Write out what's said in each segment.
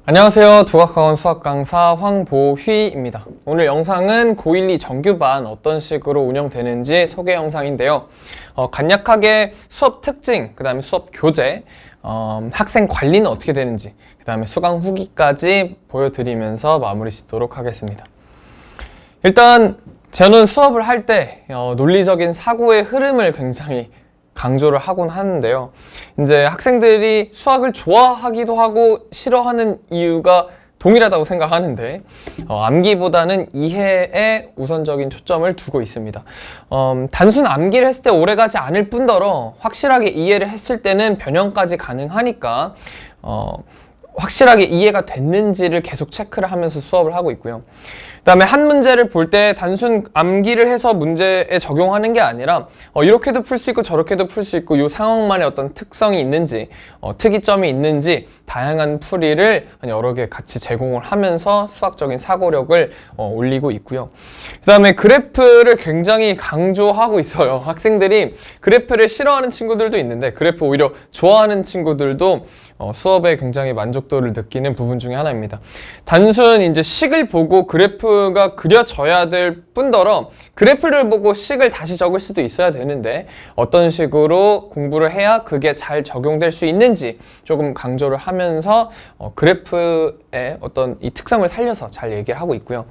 안녕하세요. 두각학원 수학 강사 황보휘입니다. 오늘 영상은 고1, 2 정규반 어떤 식으로 운영되는지 소개 영상인데요. 간략하게 수업 특징, 그 다음에 수업 교재, 학생 관리는 어떻게 되는지, 그 다음에 수강 후기까지 보여드리면서 마무리 짓도록 하겠습니다. 일단 저는 수업을 할 때 논리적인 사고의 흐름을 굉장히 강조를 하곤 하는데요. 이제 학생들이 수학을 좋아하기도 하고 싫어하는 이유가 동일하다고 생각하는데 암기보다는 이해에 우선적인 초점을 두고 있습니다. 단순 암기를 했을 때 오래가지 않을 뿐더러 확실하게 이해를 했을 때는 변형까지 가능하니까 확실하게 이해가 됐는지를 계속 체크를 하면서 수업을 하고 있고요. 그 다음에 한 문제를 볼 때 단순 암기를 해서 문제에 적용하는 게 아니라 이렇게도 풀 수 있고 저렇게도 풀 수 있고 이 상황만의 어떤 특성이 있는지 특이점이 있는지 다양한 풀이를 여러 개 같이 제공을 하면서 수학적인 사고력을 올리고 있고요. 그 다음에 그래프를 굉장히 강조하고 있어요. 학생들이 그래프를 싫어하는 친구들도 있는데 그래프 오히려 좋아하는 친구들도 수업에 굉장히 만족도를 느끼는 부분 중에 하나입니다. 단순 이제 식을 보고 그래프가 그려져야 될 뿐더러 그래프를 보고 식을 다시 적을 수도 있어야 되는데 어떤 식으로 공부를 해야 그게 잘 적용될 수 있는지 조금 강조를 하면서 그래프의 어떤 이 특성을 살려서 잘 얘기를 하고 있고요.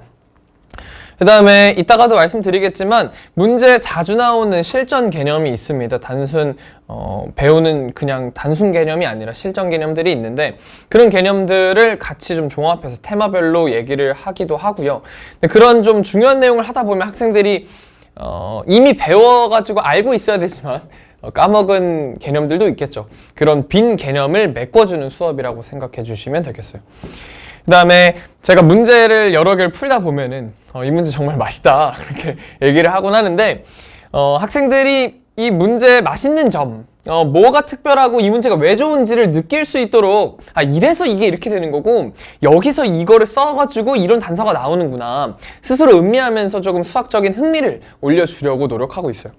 그 다음에 이따가도 말씀드리겠지만 문제에 자주 나오는 실전 개념이 있습니다. 단순 배우는 그냥 단순 개념이 아니라 실전 개념들이 있는데 그런 개념들을 같이 좀 종합해서 테마별로 얘기를 하기도 하고요. 근데 그런 좀 중요한 내용을 하다 보면 학생들이 이미 배워가지고 알고 있어야 되지만 까먹은 개념들도 있겠죠. 그런 빈 개념을 메꿔주는 수업이라고 생각해 주시면 되겠어요. 그 다음에 제가 문제를 여러 개를 풀다 보면은 이 문제 정말 맛있다 이렇게 얘기를 하곤 하는데 학생들이 이 문제의 맛있는 점 뭐가 특별하고 이 문제가 왜 좋은지를 느낄 수 있도록 이래서 이게 이렇게 되는 거고 여기서 이거를 써가지고 이런 단서가 나오는구나 스스로 음미하면서 조금 수학적인 흥미를 올려주려고 노력하고 있어요.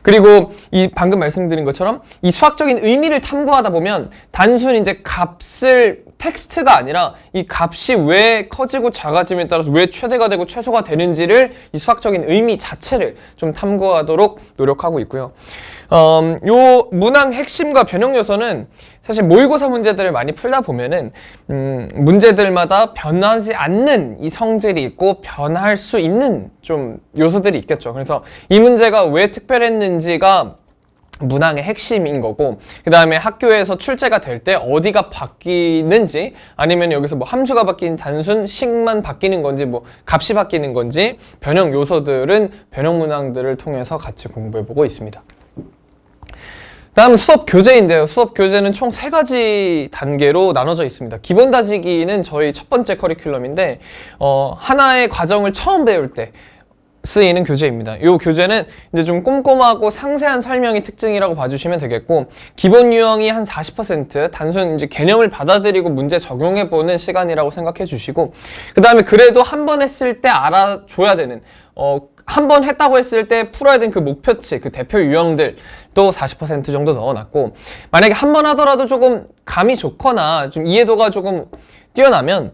그리고 이 방금 말씀드린 것처럼 이 수학적인 의미를 탐구하다 보면 단순 이제 값을 텍스트가 아니라 이 값이 왜 커지고 작아짐에 따라서 왜 최대가 되고 최소가 되는지를 이 수학적인 의미 자체를 좀 탐구하도록 노력하고 있고요. 요 문항 핵심과 변형 요소는 사실 모의고사 문제들을 많이 풀다 보면은 문제들마다 변하지 않는 이 성질이 있고 변할 수 있는 좀 요소들이 있겠죠. 그래서 이 문제가 왜 특별했는지가 문항의 핵심인 거고 그 다음에 학교에서 출제가 될 때 어디가 바뀌는지 아니면 여기서 뭐 함수가 바뀌는 단순 식만 바뀌는 건지 뭐 값이 바뀌는 건지 변형 요소들은 변형 문항들을 통해서 같이 공부해 보고 있습니다. 다음 수업 교재인데요. 수업 교재는 총 3가지 단계로 나눠져 있습니다. 기본 다지기는 저희 첫 번째 커리큘럼인데 하나의 과정을 처음 배울 때 쓰이는 교재입니다. 이 교재는 이제 좀 꼼꼼하고 상세한 설명이 특징이라고 봐주시면 되겠고 기본 유형이 한 40% 단순 이제 개념을 받아들이고 문제 적용해보는 시간이라고 생각해 주시고 그 다음에 그래도 한 번 했을 때 알아줘야 되는 한 번 했다고 했을 때 풀어야 되는 그 목표치, 그 대표 유형들도 40% 정도 넣어놨고 만약에 한 번 하더라도 조금 감이 좋거나 좀 이해도가 조금 뛰어나면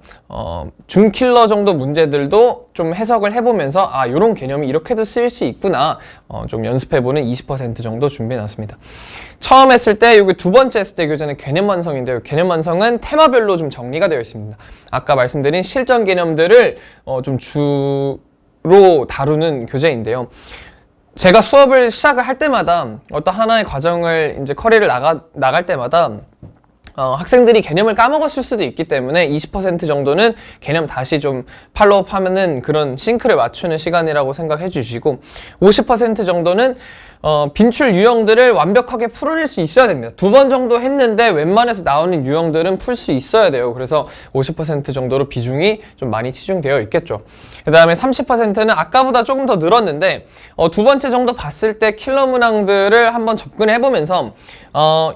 중킬러 정도 문제들도 좀 해석을 해보면서 이런 개념이 이렇게도 쓰일 수 있구나 좀 연습해보는 20% 정도 준비해놨습니다. 처음 했을 때 여기 두 번째 했을 때 교재는 개념 완성인데요. 개념 완성은 테마별로 좀 정리가 되어 있습니다. 아까 말씀드린 실전 개념들을 좀 주로 다루는 교재인데요. 제가 수업을 시작을 할 때마다 어떤 하나의 과정을 이제 커리를 나갈 때마다 학생들이 개념을 까먹었을 수도 있기 때문에 20% 정도는 개념 다시 좀 팔로우업 하면은 그런 싱크를 맞추는 시간이라고 생각해 주시고 50% 정도는 빈출 유형들을 완벽하게 풀어낼 수 있어야 됩니다. 2번 정도 했는데 웬만해서 나오는 유형들은 풀 수 있어야 돼요. 그래서 50% 정도로 비중이 좀 많이 치중되어 있겠죠. 그 다음에 30%는 아까보다 조금 더 늘었는데 두 번째 정도 봤을 때 킬러 문항들을 한번 접근해 보면서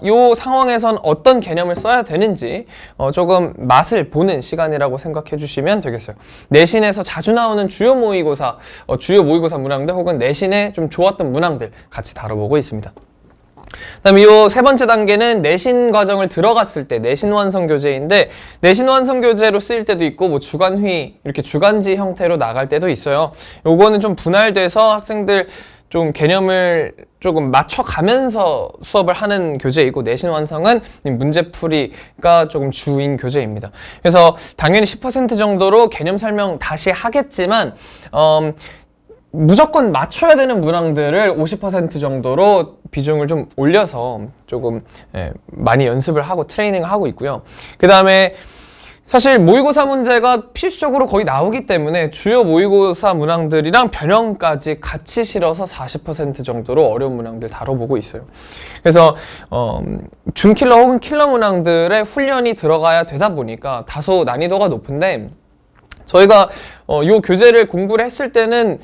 이 상황에선 어떤 개념을 써야 되는지 조금 맛을 보는 시간이라고 생각해 주시면 되겠어요. 내신에서 자주 나오는 주요 모의고사 문항들 혹은 내신에 좀 좋았던 문항들 같이 다뤄보고 있습니다. 그다음에 이 세 번째 단계는 내신 과정을 들어갔을 때 내신 완성 교재인데, 내신 완성 교재로 쓰일 때도 있고 뭐 주간휘 이렇게 주간지 형태로 나갈 때도 있어요. 요거는 좀 분할돼서 학생들 좀 개념을 조금 맞춰가면서 수업을 하는 교재이고, 내신 완성은 문제풀이가 조금 주인 교재입니다. 그래서 당연히 10% 정도로 개념 설명 다시 하겠지만 무조건 맞춰야 되는 문항들을 50% 정도로 비중을 좀 올려서 조금 많이 연습을 하고 트레이닝을 하고 있고요. 그 다음에 사실 모의고사 문제가 필수적으로 거의 나오기 때문에 주요 모의고사 문항들이랑 변형까지 같이 실어서 40% 정도로 어려운 문항들 다뤄보고 있어요. 그래서 준킬러 혹은 킬러 문항들의 훈련이 들어가야 되다 보니까 다소 난이도가 높은데, 저희가 이 교재를 공부를 했을 때는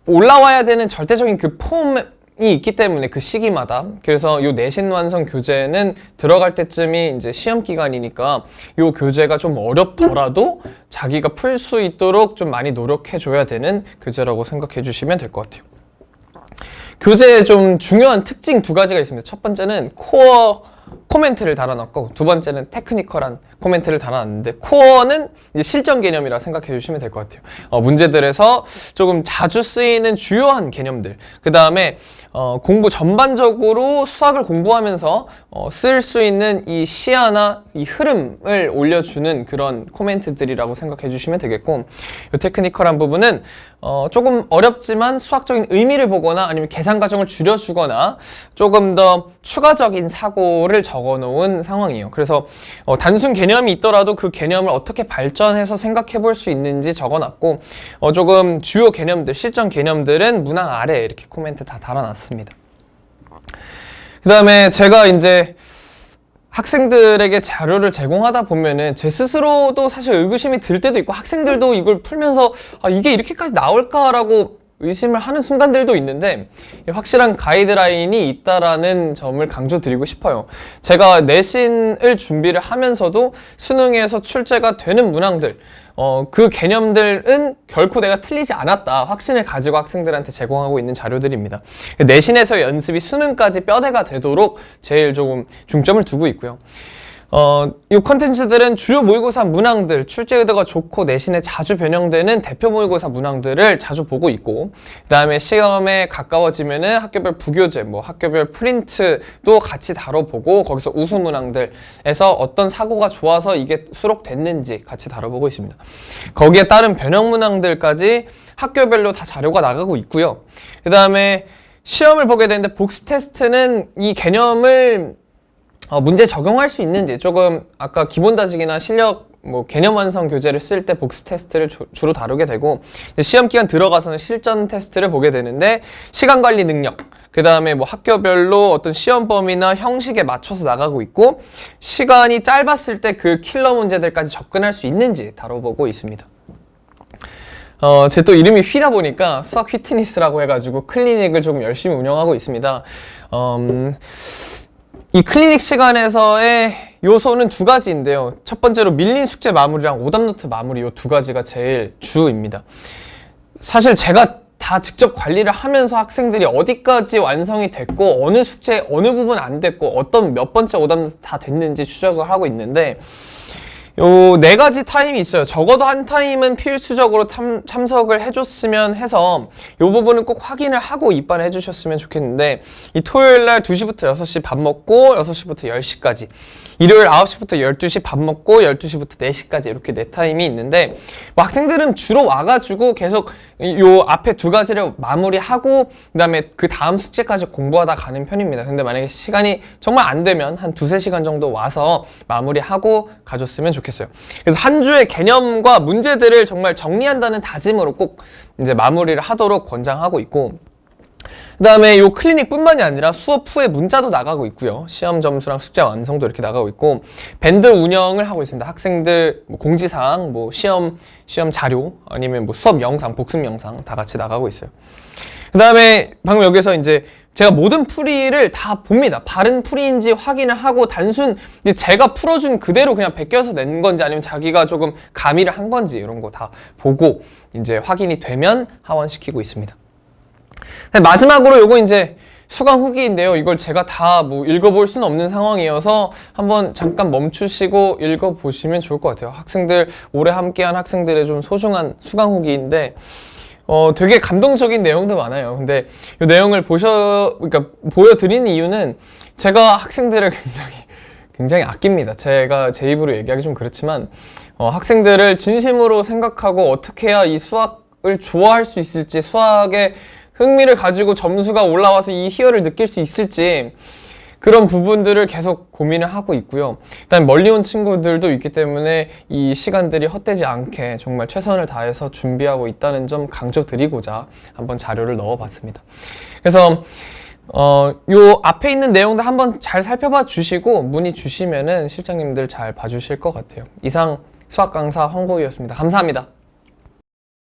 올라와야 되는 절대적인 그 폼이 있기 때문에 그 시기마다, 그래서 요 내신 완성 교재는 들어갈 때쯤이 이제 시험 기간이니까 요 교재가 좀 어렵더라도 자기가 풀 수 있도록 좀 많이 노력해 줘야 되는 교재라고 생각해 주시면 될 것 같아요. 교재에 좀 중요한 특징 두 가지가 있습니다. 첫 번째는 코어 코멘트를 달아놨고, 두 번째는 테크니컬한 코멘트를 달아놨는데, 코어는 이제 실전 개념이라 생각해 주시면 될 것 같아요. 문제들에서 조금 자주 쓰이는 주요한 개념들, 그 다음에 공부 전반적으로 수학을 공부하면서 쓸 수 있는 이 시야나 이 흐름을 올려주는 그런 코멘트들이라고 생각해 주시면 되겠고, 이 테크니컬한 부분은 조금 어렵지만 수학적인 의미를 보거나 아니면 계산 과정을 줄여주거나 조금 더 추가적인 사고를 적어놓은 상황이에요. 그래서 단순 개념이 있더라도 그 개념을 어떻게 발전해서 생각해 볼 수 있는지 적어놨고, 조금 주요 개념들, 실전 개념들은 문항 아래에 이렇게 코멘트 다 달아놨습니다. 그 다음에 제가 이제 학생들에게 자료를 제공하다 보면은 제 스스로도 사실 의구심이 들 때도 있고, 학생들도 이걸 풀면서 이게 이렇게까지 나올까라고 의심을 하는 순간들도 있는데, 확실한 가이드라인이 있다라는 점을 강조드리고 싶어요. 제가 내신을 준비를 하면서도 수능에서 출제가 되는 문항들, 그 개념들은 결코 내가 틀리지 않았다 확신을 가지고 학생들한테 제공하고 있는 자료들입니다. 내신에서의 연습이 수능까지 뼈대가 되도록 제일 조금 중점을 두고 있고요. 이 콘텐츠들은 주요 모의고사 문항들, 출제 의도가 좋고 내신에 자주 변형되는 대표 모의고사 문항들을 자주 보고 있고, 그 다음에 시험에 가까워지면은 학교별 부교재, 학교별 프린트도 같이 다뤄보고, 거기서 우수 문항들에서 어떤 사고가 좋아서 이게 수록됐는지 같이 다뤄보고 있습니다. 거기에 따른 변형 문항들까지 학교별로 다 자료가 나가고 있고요. 그 다음에 시험을 보게 되는데 복습 테스트는 이 개념을 문제 적용할 수 있는지, 조금 아까 기본 다지기나 실력 개념 완성 교재를 쓸 때 복습 테스트를 주로 다루게 되고, 시험 기간 들어가서는 실전 테스트를 보게 되는데, 시간 관리 능력, 그 다음에 학교별로 어떤 시험 범위나 형식에 맞춰서 나가고 있고, 시간이 짧았을 때 그 킬러 문제들까지 접근할 수 있는지 다뤄보고 있습니다. 제 또 이름이 휘다 보니까 수학 휘트니스라고 해가지고 클리닉을 조금 열심히 운영하고 있습니다. 이 클리닉 시간에서의 요소는 두 가지인데요. 첫 번째로 밀린 숙제 마무리랑 오답노트 마무리, 이 두 가지가 제일 주입니다. 사실 제가 다 직접 관리를 하면서 학생들이 어디까지 완성이 됐고, 어느 숙제 어느 부분 안 됐고, 어떤 몇 번째 오답노트 다 됐는지 추적을 하고 있는데, 요 네 가지 타임이 있어요. 적어도 한 타임은 필수적으로 참석을 해줬으면 해서 요 부분은 꼭 확인을 하고 입반을 해주셨으면 좋겠는데, 이 토요일날 2시부터 6시 밥 먹고 6시부터 10시까지, 일요일 9시부터 12시 밥 먹고 12시부터 4시까지 이렇게 네 타임이 있는데, 학생들은 주로 와가지고 계속 요 앞에 두 가지를 마무리하고 그 다음에 그 다음 숙제까지 공부하다 가는 편입니다. 근데 만약에 시간이 정말 안 되면 한 2-3시간 정도 와서 마무리하고 가줬으면 좋겠어요. 그래서 한 주의 개념과 문제들을 정말 정리한다는 다짐으로 꼭 이제 마무리를 하도록 권장하고 있고, 그 다음에 요 클리닉 뿐만이 아니라 수업 후에 문자도 나가고 있고요. 시험 점수랑 숙제 완성도 이렇게 나가고 있고, 밴드 운영을 하고 있습니다. 학생들 공지사항, 시험 자료, 아니면 수업 영상, 복습 영상 다 같이 나가고 있어요. 그 다음에 방금 여기서 이제 제가 모든 풀이를 다 봅니다. 바른 풀이인지 확인을 하고, 단순 제가 풀어준 그대로 그냥 베껴서 낸 건지 아니면 자기가 조금 가미를 한 건지 이런 거 다 보고 이제 확인이 되면 하원시키고 있습니다. 마지막으로 요거 이제 수강 후기인데요. 이걸 제가 다 뭐 읽어볼 수는 없는 상황이어서 한번 잠깐 멈추시고 읽어보시면 좋을 것 같아요. 학생들, 오래 함께한 학생들의 좀 소중한 수강 후기인데, 되게 감동적인 내용도 많아요. 근데 이 내용을 그러니까 보여드리는 이유는 제가 학생들을 굉장히 아낍니다. 제가 제 입으로 얘기하기 좀 그렇지만, 학생들을 진심으로 생각하고 어떻게 해야 이 수학을 좋아할 수 있을지, 수학에 흥미를 가지고 점수가 올라와서 이 희열을 느낄 수 있을지, 그런 부분들을 계속 고민을 하고 있고요. 일단 멀리 온 친구들도 있기 때문에 이 시간들이 헛되지 않게 정말 최선을 다해서 준비하고 있다는 점 강조드리고자 한번 자료를 넣어봤습니다. 그래서 요 앞에 있는 내용도 한번 잘 살펴봐 주시고 문의 주시면은 실장님들 잘 봐주실 것 같아요. 이상 수학 강사 황보희였습니다. 감사합니다.